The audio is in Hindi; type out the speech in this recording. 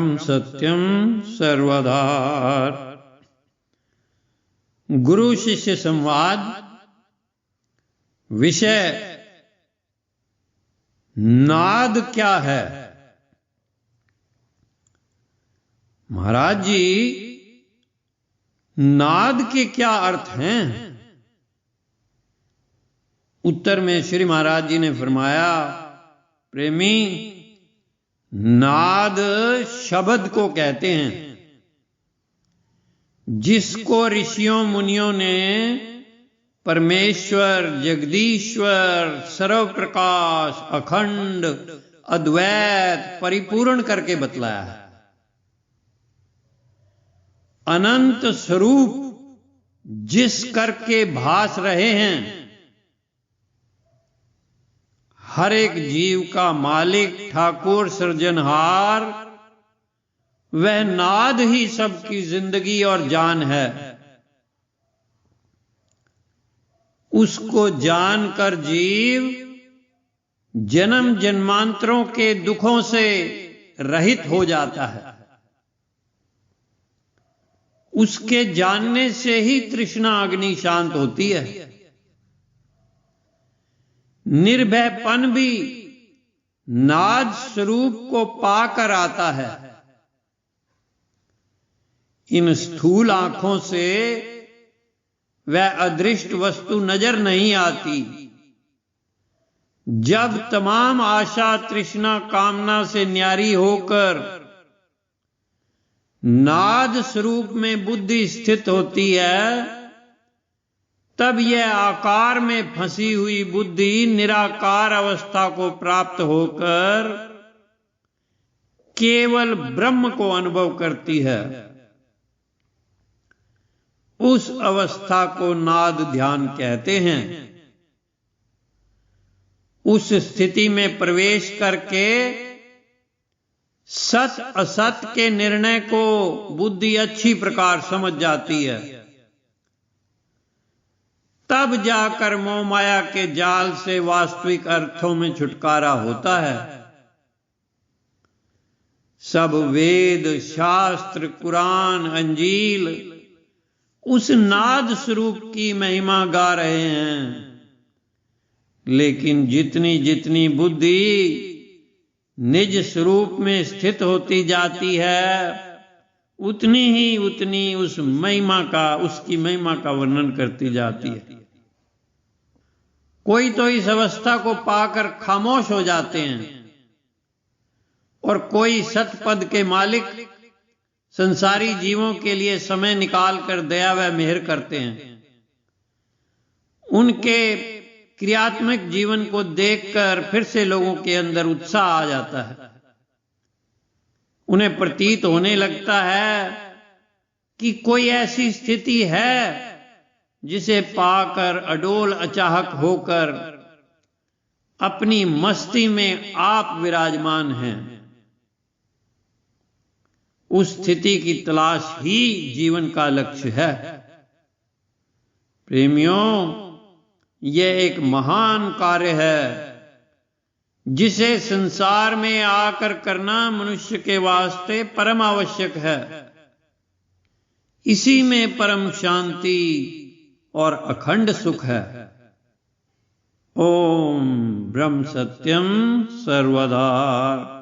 ब्रह्म सत्यम सर्वदा। गुरु शिष्य संवाद। विषय नाद क्या है। महाराज जी, नाद के क्या अर्थ हैं। उत्तर में श्री महाराज जी ने फरमाया, प्रेमी, नाद शब्द को कहते हैं जिसको ऋषियों मुनियों ने परमेश्वर, जगदीश्वर, सर्वप्रकाश, अखंड, अद्वैत, परिपूर्ण करके बतलाया है। अनंत स्वरूप जिस करके भास रहे हैं, हर एक जीव का मालिक, ठाकुर, सृजनहार, वह नाद ही सबकी जिंदगी और जान है। उसको जानकर जीव जन्म जन्मांतरों के दुखों से रहित हो जाता है। उसके जानने से ही तृष्णा अग्नि शांत होती है। निर्भयपन भी नाद स्वरूप को पाकर आता है। इन स्थूल आंखों से वह अदृष्ट वस्तु नजर नहीं आती। जब तमाम आशा, तृष्णा, कामना से न्यारी होकर नाद स्वरूप में बुद्धि स्थित होती है, तब यह आकार में फंसी हुई बुद्धि निराकार अवस्था को प्राप्त होकर केवल ब्रह्म को अनुभव करती है। उस अवस्था को नाद ध्यान कहते हैं। उस स्थिति में प्रवेश करके सत असत के निर्णय को बुद्धि अच्छी प्रकार समझ जाती है। तब जाकर मोह माया के जाल से वास्तविक अर्थों में छुटकारा होता है। सब वेद, शास्त्र, कुरान, अंजील उस नाद स्वरूप की महिमा गा रहे हैं। लेकिन जितनी जितनी बुद्धि निज स्वरूप में स्थित होती जाती है, उतनी ही उतनी उसकी महिमा का वर्णन करती जाती है। कोई तो इस अवस्था को पाकर खामोश हो जाते हैं और कोई सतपद के मालिक संसारी जीवों के लिए समय निकालकर दया व मेहर करते हैं। उनके क्रियात्मक जीवन को देखकर फिर से लोगों के अंदर उत्साह आ जाता है। उन्हें प्रतीत होने लगता है कि कोई ऐसी स्थिति है जिसे पाकर अडोल अचाहक होकर अपनी मस्ती में आप विराजमान हैं। उस स्थिति की तलाश ही जीवन का लक्ष्य है। प्रेमियों, यह एक महान कार्य है जिसे संसार में आकर करना मनुष्य के वास्ते परम आवश्यक है। इसी में परम शांति और अखंड सुख है। ओम ब्रह्म सत्यम सर्वदा।